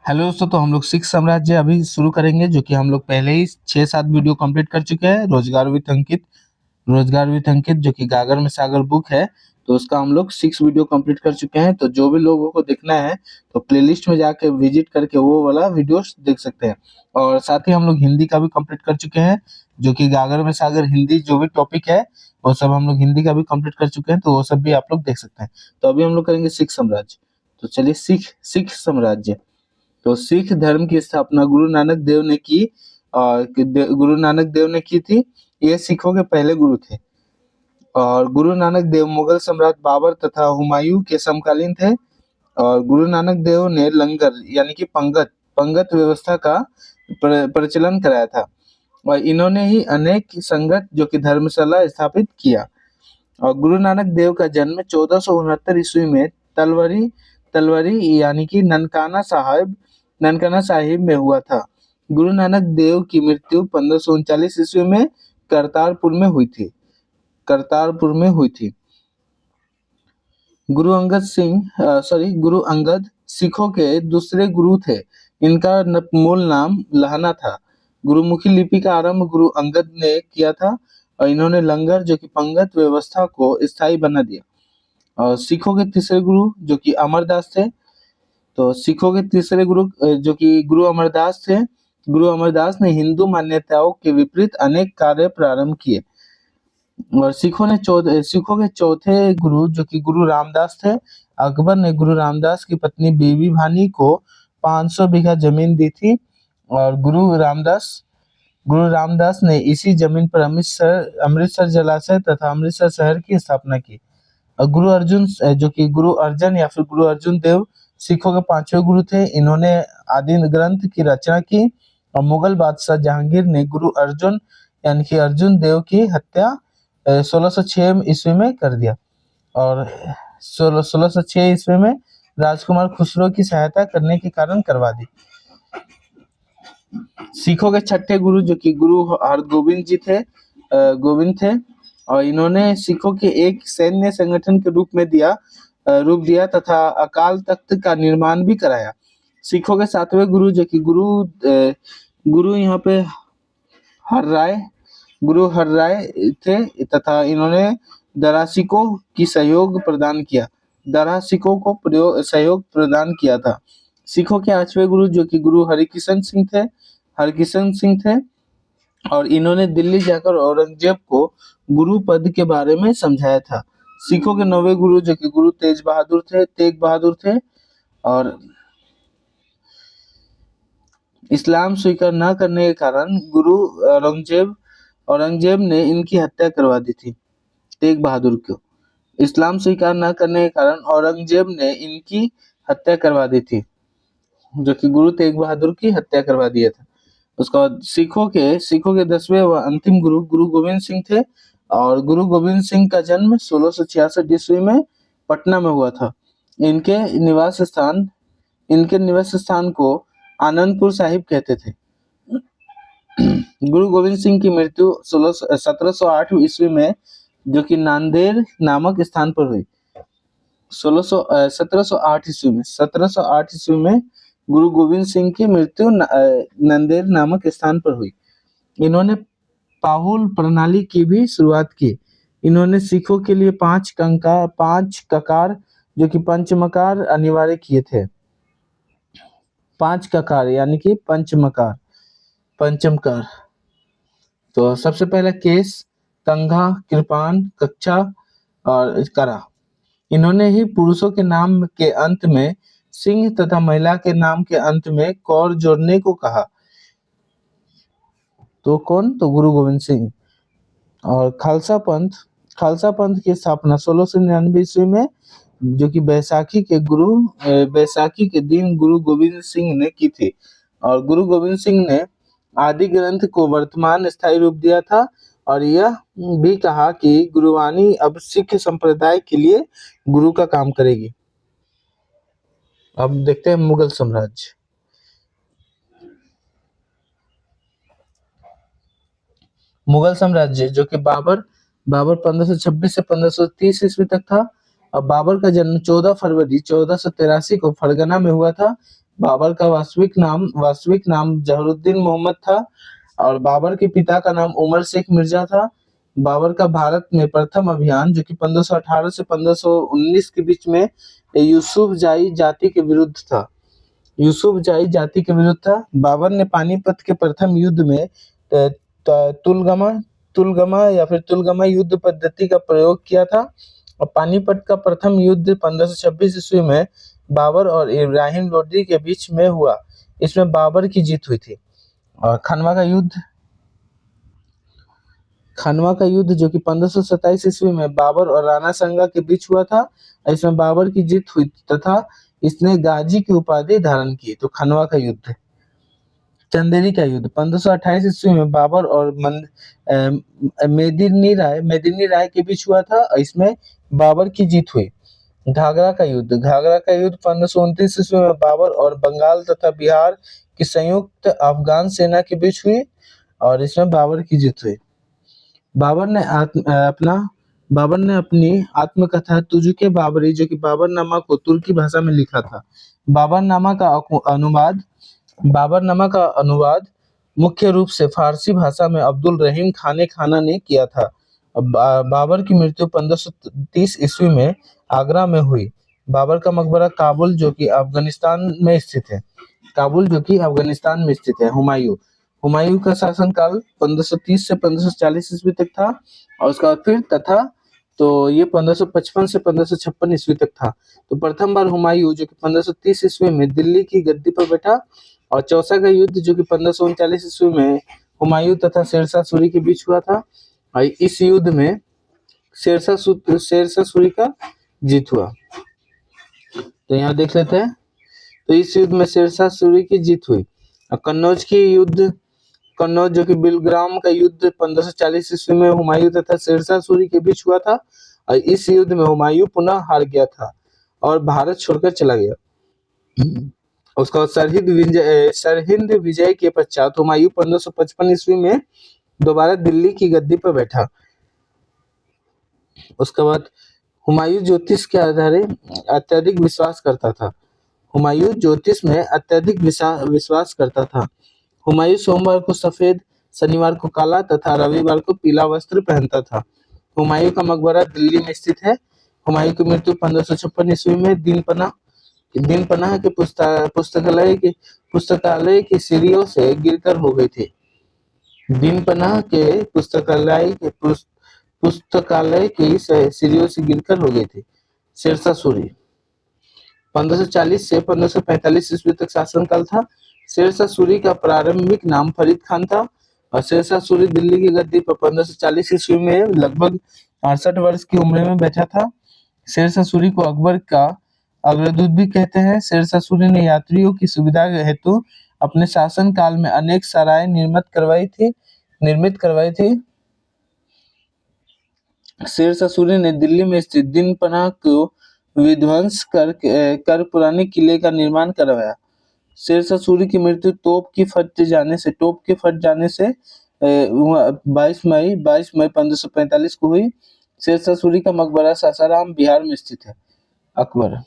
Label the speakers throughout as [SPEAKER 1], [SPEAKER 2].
[SPEAKER 1] Hello दोस्तों, तो हम लोग सिख साम्राज्य अभी शुरू करेंगे, जो कि हम लोग पहले ही 6-7 वीडियो कंप्लीट कर चुके हैं। रोजगार विथ अंकित जो कि गागर में सागर बुक है, तो उसका हम लोग 6 वीडियो कंप्लीट कर चुके हैं। तो जो भी लोगों को देखना है तो प्लेलिस्ट में जाके विजिट करके वो वाला वीडियो देख सकते हैं। और साथ ही हम लोग हिंदी का भी कंप्लीट कर चुके हैं, जो कि गागर में सागर हिंदी जो भी टॉपिक है वो सब हम लोग हिंदी का भी कंप्लीट कर चुके हैं, तो वो सब भी आप लोग देख सकते हैं। तो अभी हम लोग करेंगे सिख साम्राज्य। तो चलिए, सिख सिख साम्राज्य। तो सिख धर्म की स्थापना गुरु नानक देव ने की। गुरु नानक देव ने की थी। ये सिखों के पहले गुरु थे। और गुरु नानक देव मुगल सम्राट बाबर तथा हुमायूं के समकालीन थे। और गुरु नानक देव ने लंगर यानी कि पंगत पंगत व्यवस्था का प्रचलन कराया था। और इन्होंने ही अनेक संगत जो कि धर्मशाला स्थापित किया। और गुरु नानक देव का जन्म 1469 ईस्वी में तलवरी तलवरी यानी कि ननकाना साहिब में हुआ था। गुरु नानक देव की मृत्यु 1539 ईस्वी में करतारपुर में हुई थी। गुरु अंगद सिखों के दूसरे गुरु थे। इनका मूल नाम लहना था। गुरुमुखी लिपि का आरंभ गुरु अंगद ने किया था। और इन्होंने लंगर जो कि पंगत व्यवस्था को स्थायी बना दिया। और सिखों के तीसरे गुरु जो कि अमरदास थे। तो सिखों के तीसरे गुरु जो कि गुरु अमरदास थे। गुरु अमरदास ने हिंदू मान्यताओं के विपरीत अनेक कार्य प्रारंभ किए। और सिखों के चौथे गुरु जो कि गुरु रामदास थे। अकबर ने गुरु रामदास की पत्नी बीबी भानी को 500 बीघा जमीन दी थी। और गुरु रामदास ने इसी जमीन पर अमृतसर जलाशय तथा अमृतसर शहर की स्थापना की। और गुरु अर्जुन जो कि गुरु अर्जन या फिर गुरु अर्जुन देव सिखों के 5वें गुरु थे। इन्होंने आदि ग्रंथ की रचना की। और मुगल बादशाह जहांगीर ने गुरु अर्जुन यानी कि अर्जुन देव की हत्या 1606 ईस्वी में कर दिया। और 1606 ईस्वी में राजकुमार खुसरो की सहायता करने के कारण करवा दी। सिखों के छठे गुरु जो कि गुरु हरगोविंद जी थे गोविंद थे। और इन्होंने सिखों के एक सैन्य संगठन के रूप दिया तथा अकाल तख्त का निर्माण भी कराया। सिखों के 7वें गुरु जो कि गुरु यहाँ पे गुरु हरराय थे तथा इन्होंने दरासिकों की सहयोग प्रदान किया। दरासिकों को सहयोग प्रदान किया था। सिखों के 8वें गुरु जो कि गुरु हरकिशन सिंह थे। और इन्होंने दिल्ली जाकर औरंगजेब को गुरु पद के बारे में समझाया था। सिखों के 9वें गुरु जो कि गुरु तेग बहादुर थे। और इस्लाम स्वीकार न करने के कारण गुरु औरंगजेब ने इनकी हत्या करवा दी थी। तेग बहादुर को इस्लाम स्वीकार न करने के कारण औरंगजेब ने इनकी हत्या करवा दी थी, जो कि गुरु तेग बहादुर की हत्या करवा दिया था। उसके बाद सिखों के 10वें व अंतिम गुरु गुरु गोविंद सिंह थे। और गुरु गोविंद सिंह का जन्म 1666 ईस्वी में पटना में हुआ था। इनके निवास स्थान को आनंदपुर साहिब कहते थे। गुरु गोविंद सिंह की मृत्यु 1708 ईस्वी में जो कि नांदेड़ नामक स्थान पर हुई। 1708 ईस्वी में गुरु गोविंद सिंह की मृत्यु नंदेड़ नामक स्थान पर हुई। इन्होंने पाहुल प्रणाली की भी शुरुआत की। इन्होंने सिखों के लिए 5 ककार जो कि पंचमकार अनिवार्य किए थे। 5 ककार यानी कि पंचमकार। तो सबसे पहला केस, कंघा, कृपान, कक्षा और करा। इन्होंने ही पुरुषों के नाम के अंत में सिंह तथा महिला के नाम के अंत में कौर जोड़ने को कहा। तो कौन? तो गुरु गोविंद सिंह। और खालसा पंथ की स्थापना 1699 ईस्वी में जो कि बैसाखी के दिन गुरु गोविंद सिंह ने की थी। और गुरु गोविंद सिंह ने आदि ग्रंथ को वर्तमान स्थायी रूप दिया था। और यह भी कहा कि गुरुवाणी अब सिख संप्रदाय के लिए गुरु का काम करेगी। अब देखते हैं मुगल साम्राज्य। मुगल साम्राज्य जो कि बाबर 1526 से 1530 ईस्वी तक था। और बाबर का जन्म 14 फरवरी 1483 को फरगना में हुआ था। बाबर का वास्तविक नाम जहरुद्दीन मोहम्मद था और बाबर के पिता का नाम उमर शेख मिर्जा था। बाबर का भारत में प्रथम अभियान जो कि 1518 से 1519 के बीच में यूसुफजाई जाति के विरुद्ध था। यूसुफजाई जाति के विरुद्ध था। बाबर ने पानीपत के प्रथम युद्ध में तुलगमा तुलगमा या फिर तुलगमा युद्ध पद्धति का प्रयोग किया था और पानीपत का प्रथम युद्ध 1526 ईस्वी में बाबर और इब्राहिम लोदी के बीच में हुआ। इसमें बाबर की जीत हुई थी। और खनवा का युद्ध जो कि 1527 ईस्वी में बाबर और राणा सांगा के बीच हुआ था। इसमें बाबर की जीत हुई तथा इसने गाजी की उपाधि धारण की। तो खनवा का युद्ध। चंदेरी का युद्ध 1528 ईस्वी में बाबर और मेदिनी राय के बीच हुआ था। इसमें बाबर की जीत हुई। घाघरा का युद्ध 1529 ईस्वी में बाबर और बंगाल तथा बिहार की संयुक्त अफगान सेना के बीच हुई और इसमें बाबर की जीत हुई। बाबर ने अपनी आत्मकथा तुजुके बाबरी जो कि बाबरनामा को तुर्की भाषा में लिखा था। बाबरनामा का अनुवाद मुख्य रूप से फारसी भाषा में अब्दुल रहीम खाने खाना ने किया था। बाबर की मृत्यु 1530 ईस्वी में आगरा में हुई। बाबर का मकबरा काबुल जो कि अफगानिस्तान में स्थित है। हुमायूं का शासनकाल 1530 से 1540 ईस्वी तक था और उसका फिर ये 1555 से 1556 ईस्वी तक था। तो प्रथम बार हुमायूं जो कि 1530 ईस्वी में दिल्ली की गद्दी पर बैठा और चौसा का युद्ध जो कि 1539 ईस्वी में हुमायूं तथा शेरशाह सूरी के बीच हुआ था और इस युद्ध में शेरशाह सूरी का जीत हुआ। तो यहाँ देख लेते हैं। तो इस युद्ध में शेरशाह सूरी की जीत हुई। कन्नौज जो कि बिलग्राम का युद्ध 1540 ईस्वी में हुमायूं तथा शेरशाह सूरी के बीच हुआ था और इस युद्ध में हुमायूं पुनः हार गया था और भारत छोड़कर चला गया। उसका बाद सरहिंद विजय के पश्चात हुमायूं 1555 ईस्वी में दोबारा दिल्ली की गद्दी पर बैठा। उसके बाद हुमायूं ज्योतिष के आधारे अत्यधिक विश्वास करता था। हुमायूं ज्योतिष में अत्यधिक विश्वास करता था। हुमायूं सोमवार को सफेद, शनिवार को काला तथा रविवार को पीला वस्त्र पहनता था। हुमायूं का मकबरा दिल्ली में स्थित है। हुमायूं की मृत्यु 1556 ईस्वी में दीनपनाह के पुस्तकालय की सीढ़ियों से गिरकर हो गई थी। दीनपनाह के पुस्तकालय की सीढ़ियों से गिरकर हो गई थी। शेरशाह सूरी 1540 से 1545 ईस्वी तक शासनकाल था। शेरशाह सूरी का प्रारंभिक नाम फरीद खान था और शेरशाह सूरी दिल्ली की गद्दी पर 1540 ईस्वी में लगभग 68 वर्ष की उम्र में बैठा था। शेरशाह सूरी को अकबर का अग्रदूत भी कहते हैं। शेरशाह सूरी ने यात्रियों की सुविधा हेतु अपने शासन काल में अनेक सराय निर्मित करवाई थी। शेरशाह सूरी ने दिल्ली में स्थित दीनपनाह को विध्वंस कर पुराने किले का निर्माण करवाया। शेरशाह सूरी की मृत्यु तोप के फट जाने से 22 मई 1545 को हुई। शेरशाह सूरी का मकबरा सासाराम बिहार में स्थित है। अकबर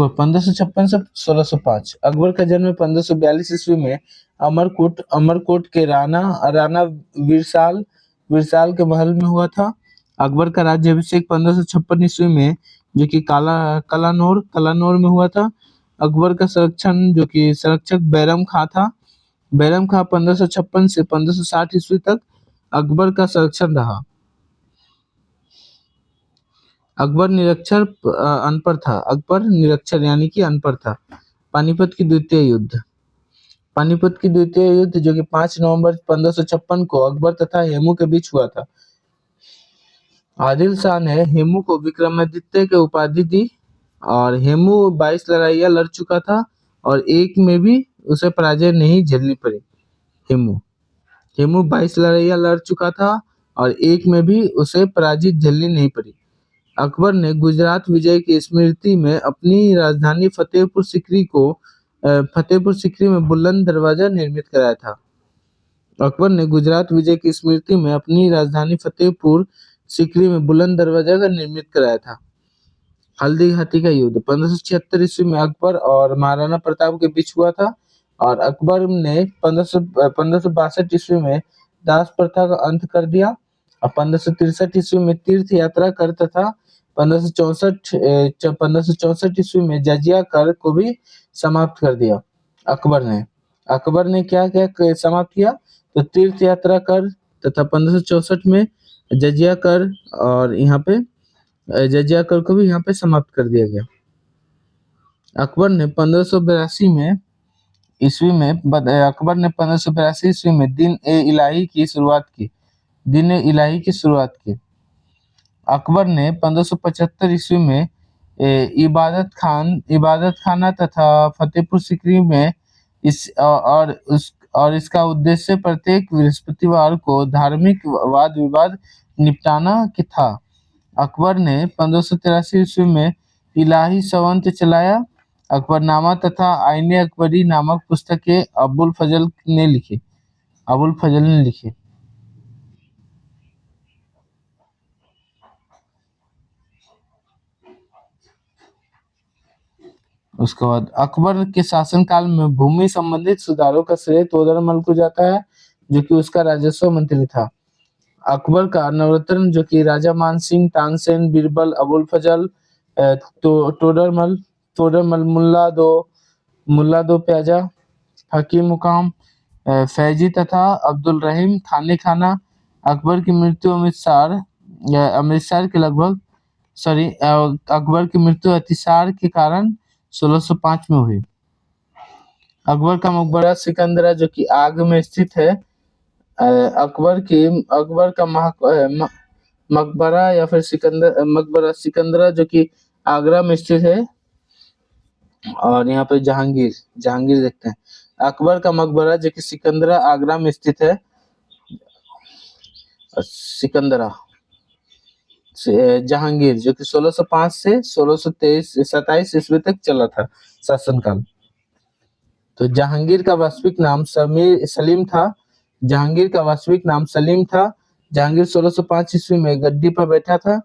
[SPEAKER 1] 1556 से 1605। अकबर का जन्म 1542 ईस्वी में अमरकोट के राणा विरसाल के महल में हुआ था। अकबर का राज्याभिषेक 1556 ईस्वी में जो कि कलानौर में हुआ था। अकबर का संरक्षक बैरम खां था। बैरम खां 1556 से 1560 ईस्वी तक अकबर का संरक्षण रहा। अकबर निरक्षर यानी कि अनपढ़ था। पानीपत की द्वितीय युद्ध जो कि 5 नवंबर 1556 को अकबर तथा हेमू के बीच हुआ था। आदिल शाह ने हेमू को विक्रमादित्य की उपाधि दी और हेमू 22 लड़ाइयां लड़ चुका था और एक में भी उसे पराजय नहीं झेलनी पड़ी। हेमू 22 लड़ाइयां लड़ चुका था और एक में भी उसे पराजय झेलनी नहीं पड़ी। अकबर ने गुजरात विजय की स्मृति में अपनी राजधानी फतेहपुर सीकरी में बुलंद दरवाजा निर्मित कराया था। अकबर ने गुजरात विजय की स्मृति में अपनी राजधानी फतेहपुर सीकरी में बुलंद दरवाजा का निर्मित कराया था। हल्दी घाटी का युद्ध 1576 ईस्वी में अकबर और महाराणा प्रताप के बीच हुआ था। और अकबर ने 1562 ईस्वी में दास प्रथा का अंत कर दिया और 1563 ईस्वी में तीर्थ यात्रा कर तथा 1564 ईस्वी में जजिया कर को भी समाप्त कर दिया। अकबर ने क्या क्या समाप्त किया, तो तीर्थ यात्रा कर तथा 1564 में जजिया कर, और यहाँ पे जजिया कर को भी यहाँ पे समाप्त कर दिया गया। अकबर ने 1582 में ईस्वी में अकबर ने 1582 ईस्वी में दिन ए इलाही की शुरुआत की। अकबर ने 1575 ईस्वी में इबादत खाना तथा फतेहपुर सीकरी में और इसका उद्देश्य प्रत्येक बृहस्पतिवार को धार्मिक वाद विवाद निपटाना की था। अकबर ने 1583 ईस्वी में इलाही संवत चलाया। अकबरनामा तथा आईने अकबरी नामक पुस्तकें अबुल फजल ने लिखी। उसके बाद अकबर के शासनकाल में भूमि संबंधित सुधारों का श्रेय तोदरमल को जाता है, जो कि उसका राजस्व मंत्री था। अकबर का नवरत्न, जो कि राजा मानसिंह, तानसेन, बीरबल, अबुल फजल, तोडरमल, मुल्ला दो प्याजा, हकीम मुकाम, फैजी तथा अब्दुल रहीम खाने खाना। अकबर की मृत्यु अतिसार के कारण 1605 में हुई। अकबर का मकबरा सिकंदरा, जो कि आग में स्थित है। अकबर का मकबरा या फिर मकबरा सिकंदरा, जो कि आगरा में स्थित है। और यहाँ पे जहांगीर देखते हैं। अकबर का मकबरा, जो कि सिकंदरा आगरा में स्थित है। सिकंदरा जहांगीर, जो कि 1605 से 1627 ईस्वी तक चला था शासनकाल। तो जहांगीर का वास्तविक नाम सलीम था। जहांगीर 1605 ईस्वी में गद्दी पर बैठा था।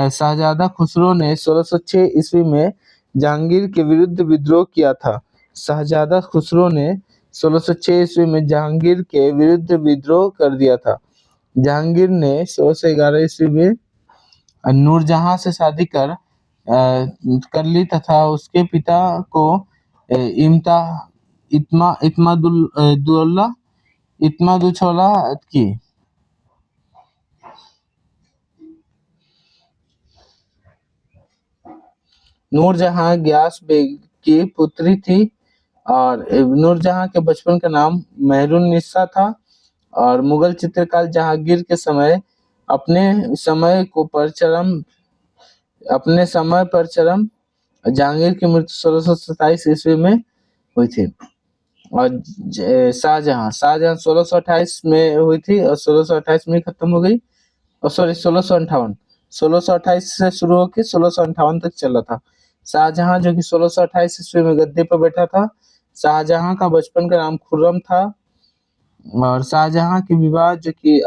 [SPEAKER 1] शाहजादा खुसरो ने 1606 ईस्वी में जहांगीर के विरुद्ध विद्रोह किया था। शाहजादा खुसरो ने 1606 ईस्वी में जहांगीर के विरुद्ध विद्रोह कर दिया था। जहांगीर ने 1611 ईस्वी में नूरजहां से शादी कर ली तथा उसके पिता को इत्मादुद्दौला की। नूरजहां ग्यास बेग की पुत्री थी और नूरजहां के बचपन का नाम मेहरुन्निसा था। और मुगल चित्रकार जहांगीर के अपने समय पर चरम जहांगीर की मृत्यु 1627 ईस्वी में हुई थी। और शाहजहां 1628 में हुई थी और 1628 में खत्म हो गई। और सॉरी 1628 से शुरू होकर 1658 तक चला था। शाहजहां, जो कि 1628 ईस्वी में गद्दी पर बैठा था। शाहजहां का बचपन का नाम खुर्रम था। और शाहजहां की विवाह, जो कि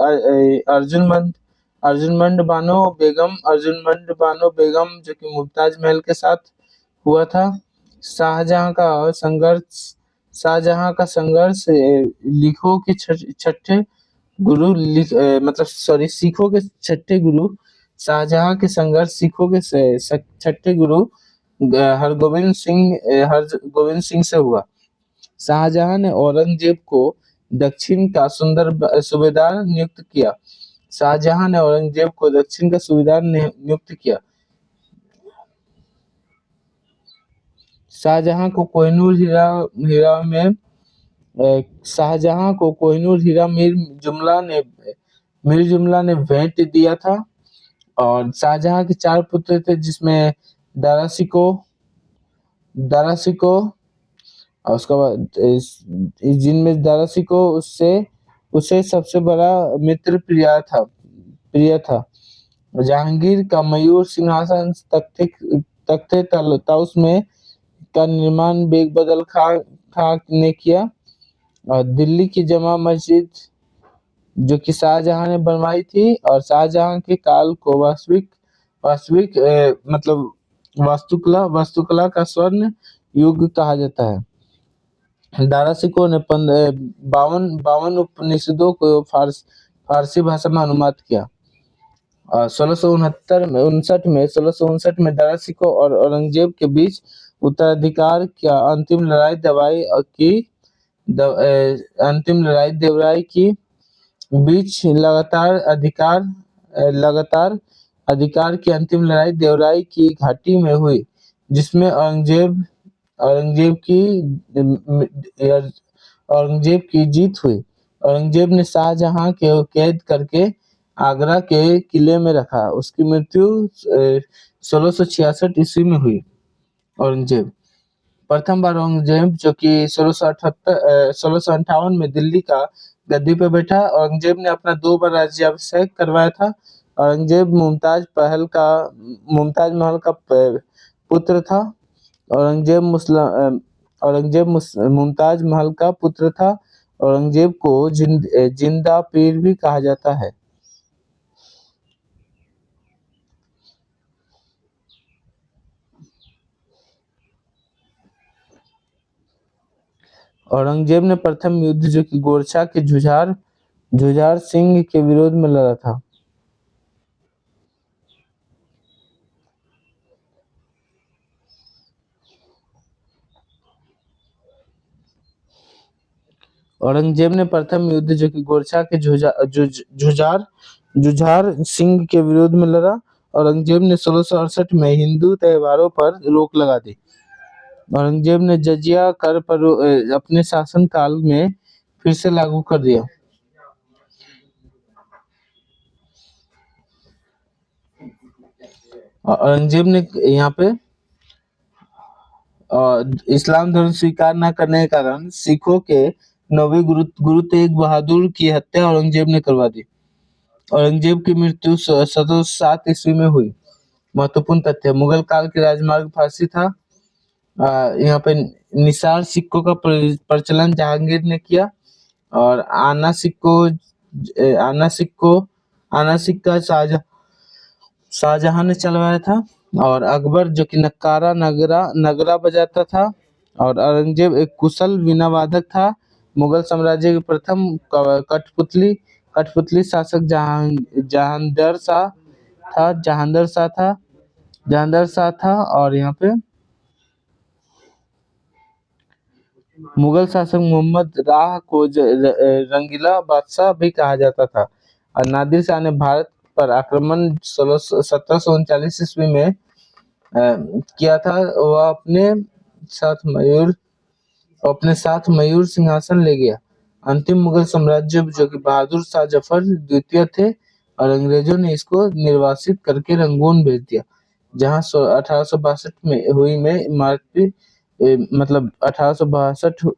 [SPEAKER 1] अर्जुनमंड बानो बेगम, जो कि मुमताज महल के साथ हुआ था। शाहजहां का संघर्ष सिखों के छठे शाहजहां के संघर्ष सिखों के छठे गुरु हरगोविंद सिंह से हुआ। शाहजहां ने औरंगजेब को दक्षिण का सूबेदार नियुक्त किया। शाहजहां को कोहिनूर हीरा मीर जुमला ने भेंट दिया था। और शाहजहां के 4 पुत्र थे, जिसमें दारासिको और उसके बाद जिनमें दारासिको उसे सबसे बड़ा मित्र प्रिय था। जहांगीर का मयूर सिंहासन तख्ते ताउस में का निर्माण बेग बदल खां ने किया। और दिल्ली की जमा मस्जिद, जो कि शाहजहां ने बनवाई थी, और शाहजहां के काल को वास्तविक वास्तविक मतलब वास्तुकला का स्वर्ण युग कहा जाता है। दारा सिकों ने 52 उपनिषदों को फारसी भाषा में अनुवाद किया। 1659 में दारा सिकों और औरंगजेब के बीच उत्तराधिकार की अंतिम लड़ाई देवराई की बीच लगातार अधिकार की अंतिम लड़ाई देवराई की घाटी में हुई, जिसमें औरंगजेब की जीत हुई। औरंगजेब ने शाहजहां को कैद करके आगरा के किले में रखा। उसकी मृत्यु 1666 ईस्वी में हुई। औरंगजेब प्रथम बार औरंगजेब जो कि 1658 में दिल्ली का गद्दी पर बैठा। औरंगजेब ने अपना 2 बार राज्याभिषेक करवाया था। औरंगजेब मुमताज महल का पुत्र था। मुमताज महल का पुत्र था। औरंगजेब को जिंदा पीर भी कहा जाता है। औरंगजेब ने प्रथम युद्ध जो कि गोरछा के जुझार सिंह के विरोध में लड़ा था। औरंगजेब ने प्रथम युद्ध जो कि गोरछा के जुझार सिंह के विरोध में लड़ा। औरंगजेब ने 1668 में हिंदू त्योहारों पर रोक लगा दी। औरंगजेब ने जजिया कर पर अपने शासन काल में फिर से लागू कर दिया। औरंगजेब ने यहाँ पे इस्लाम धर्म स्वीकार न करने के कारण सिखों के 9वें गुरु तेग बहादुर की हत्या औरंगजेब ने करवा दी। औरंगजेब की मृत्यु 1707 ईस्वी में हुई। महत्वपूर्ण तथ्य: मुगल काल के राजमार्ग फारसी था। यहाँ पे निसार सिक्कों का प्रचलन जहांगीर ने किया और आना सिक्का शाहजहां ने चलवाया था। और अकबर जो कि नगरा बजाता था। और औरंगजेब एक कुशल वीणा वादक था। मुगल साम्राज्य के प्रथम कठपुतली शासक जहांदर शाह था। और यहाँ पे मुगल शासक मोहम्मद राह को रंगीला बादशाह भी कहा जाता था। और नादिर शाह ने भारत पर आक्रमण 1739 ईस्वी में किया था। वह अपने साथ मयूर सिंहासन ले गया। अंतिम मुगल साम्राज्य जो कि बहादुर शाह जफर द्वितीय थे और अंग्रेजों ने इसको निर्वासित करके रंगून भेज दिया, जहां 1862 में हुई में इमारती मतलब 1862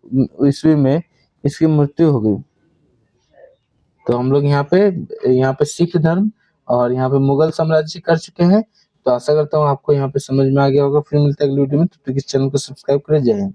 [SPEAKER 1] ईस्वी में इसकी मृत्यु हो गई। तो हम लोग यहाँ पे सिख धर्म और यहाँ पे मुगल साम्राज्य कर चुके हैं। तो आशा करता हूँ आपको यहाँ पे समझ में आ गया होगा। फिर मिलते हैं अगली वीडियो में। तो प्लीज चैनल को सब्सक्राइब करें। जय हिंद।